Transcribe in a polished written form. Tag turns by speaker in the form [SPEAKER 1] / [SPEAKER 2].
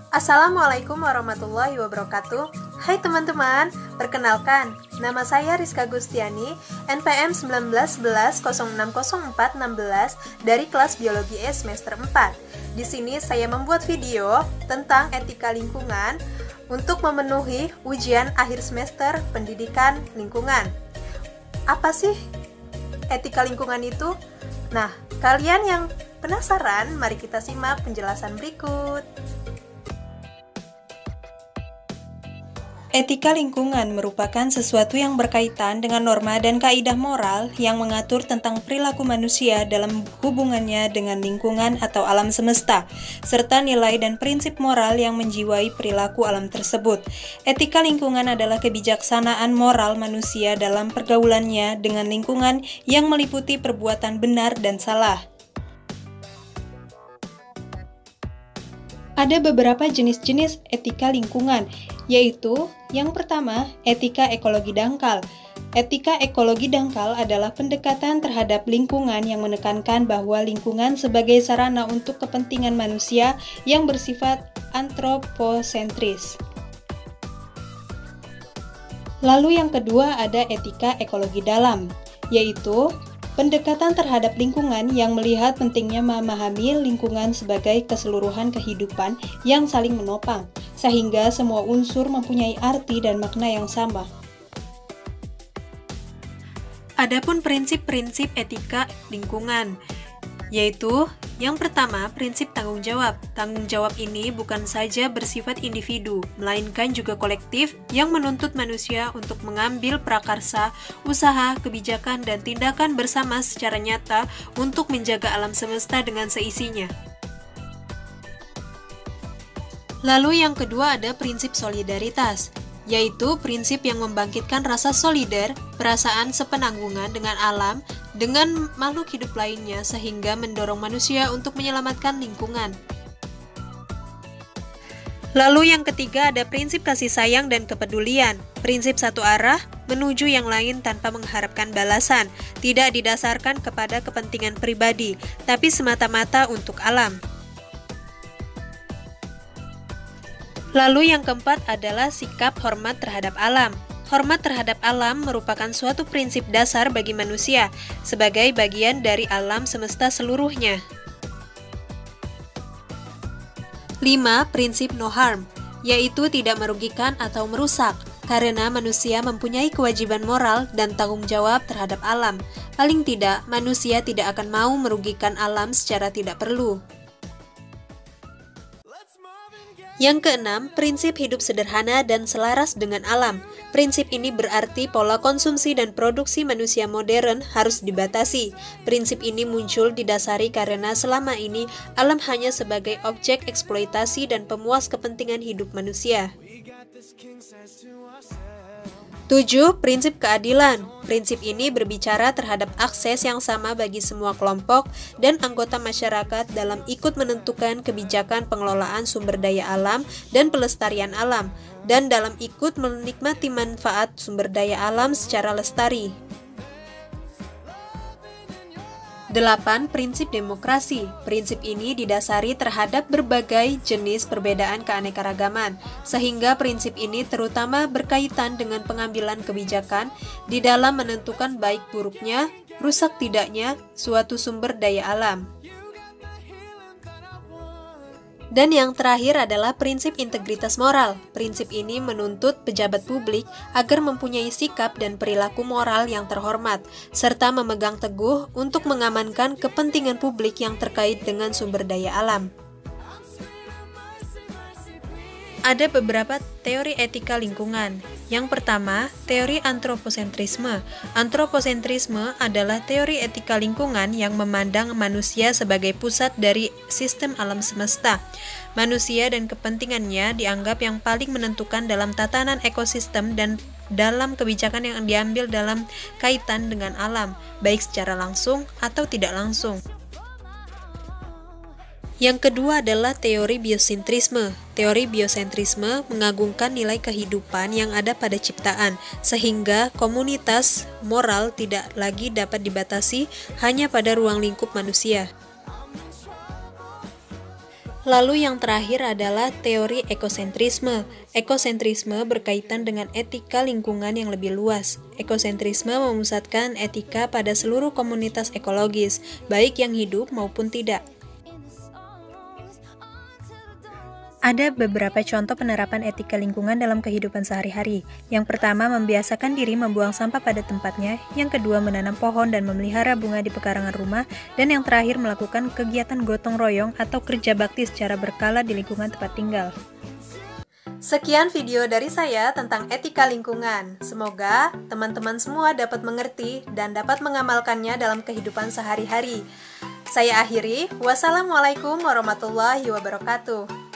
[SPEAKER 1] Assalamualaikum warahmatullahi wabarakatuh. Hai teman-teman, perkenalkan, nama saya Rizka Gustiani, NPM 1911060416 dari kelas Biologi E semester 4. Di sini saya membuat video tentang etika lingkungan untuk memenuhi ujian akhir semester pendidikan lingkungan. Apa sih etika lingkungan itu? Nah, kalian yang penasaran, mari kita simak penjelasan berikut.
[SPEAKER 2] Etika lingkungan merupakan sesuatu yang berkaitan dengan norma dan kaidah moral yang mengatur tentang perilaku manusia dalam hubungannya dengan lingkungan atau alam semesta, serta nilai dan prinsip moral yang menjiwai perilaku alam tersebut. Etika lingkungan adalah kebijaksanaan moral manusia dalam pergaulannya dengan lingkungan yang meliputi perbuatan benar dan salah. Ada beberapa jenis-jenis etika lingkungan, yaitu yang pertama, etika ekologi dangkal. Etika ekologi dangkal adalah pendekatan terhadap lingkungan yang menekankan bahwa lingkungan sebagai sarana untuk kepentingan manusia yang bersifat antroposentris. Lalu yang kedua ada etika ekologi dalam, yaitu pendekatan terhadap lingkungan yang melihat pentingnya memahami lingkungan sebagai keseluruhan kehidupan yang saling menopang, sehingga semua unsur mempunyai arti dan makna yang sama.
[SPEAKER 1] Adapun prinsip-prinsip etika lingkungan, yaitu yang pertama, prinsip tanggung jawab. Tanggung jawab ini bukan saja bersifat individu, melainkan juga kolektif yang menuntut manusia untuk mengambil prakarsa, usaha, kebijakan, dan tindakan bersama secara nyata untuk menjaga alam semesta dengan seisinya. Lalu yang kedua ada prinsip solidaritas, yaitu prinsip yang membangkitkan rasa solider, perasaan sepenanggungan dengan alam, dengan makhluk hidup lainnya sehingga mendorong manusia untuk menyelamatkan lingkungan. Lalu yang ketiga ada prinsip kasih sayang dan kepedulian. Prinsip satu arah menuju yang lain tanpa mengharapkan balasan, tidak didasarkan kepada kepentingan pribadi, tapi semata-mata untuk alam. Lalu yang keempat adalah sikap hormat terhadap alam. Hormat terhadap alam merupakan suatu prinsip dasar bagi manusia, sebagai bagian dari alam semesta seluruhnya. 5. Prinsip no harm, yaitu tidak merugikan atau merusak, karena manusia mempunyai kewajiban moral dan tanggung jawab terhadap alam. Paling tidak, manusia tidak akan mau merugikan alam secara tidak perlu. Yang keenam, prinsip hidup sederhana dan selaras dengan alam. Prinsip ini berarti pola konsumsi dan produksi manusia modern harus dibatasi. Prinsip ini muncul didasari karena selama ini alam hanya sebagai objek eksploitasi dan pemuas kepentingan hidup manusia. 7. Prinsip keadilan. Prinsip ini berbicara terhadap akses yang sama bagi semua kelompok dan anggota masyarakat dalam ikut menentukan kebijakan pengelolaan sumber daya alam dan pelestarian alam, dan dalam ikut menikmati manfaat sumber daya alam secara lestari. 8. Prinsip demokrasi. Prinsip ini didasari terhadap berbagai jenis perbedaan keanekaragaman, sehingga prinsip ini terutama berkaitan dengan pengambilan kebijakan di dalam menentukan baik buruknya, rusak tidaknya suatu sumber daya alam. Dan yang terakhir adalah prinsip integritas moral. Prinsip ini menuntut pejabat publik agar mempunyai sikap dan perilaku moral yang terhormat, serta memegang teguh untuk mengamankan kepentingan publik yang terkait dengan sumber daya alam. Ada beberapa teori etika lingkungan. Yang pertama, teori antroposentrisme. Antroposentrisme adalah teori etika lingkungan yang memandang manusia sebagai pusat dari sistem alam semesta. Manusia dan kepentingannya dianggap yang paling menentukan dalam tatanan ekosistem dan dalam kebijakan yang diambil dalam kaitan dengan alam, baik secara langsung atau tidak langsung. Yang kedua adalah teori biosentrisme. Teori biosentrisme mengagungkan nilai kehidupan yang ada pada ciptaan, sehingga komunitas moral tidak lagi dapat dibatasi hanya pada ruang lingkup manusia. Lalu yang terakhir adalah teori ekosentrisme. Ekosentrisme berkaitan dengan etika lingkungan yang lebih luas. Ekosentrisme memusatkan etika pada seluruh komunitas ekologis, baik yang hidup maupun tidak. Ada beberapa contoh penerapan etika lingkungan dalam kehidupan sehari-hari. Yang pertama, membiasakan diri membuang sampah pada tempatnya. Yang kedua, menanam pohon dan memelihara bunga di pekarangan rumah. Dan yang terakhir, melakukan kegiatan gotong royong atau kerja bakti secara berkala di lingkungan tempat tinggal. Sekian video dari saya tentang etika lingkungan. Semoga teman-teman semua dapat mengerti dan dapat mengamalkannya dalam kehidupan sehari-hari. Saya akhiri, wassalamualaikum warahmatullahi wabarakatuh.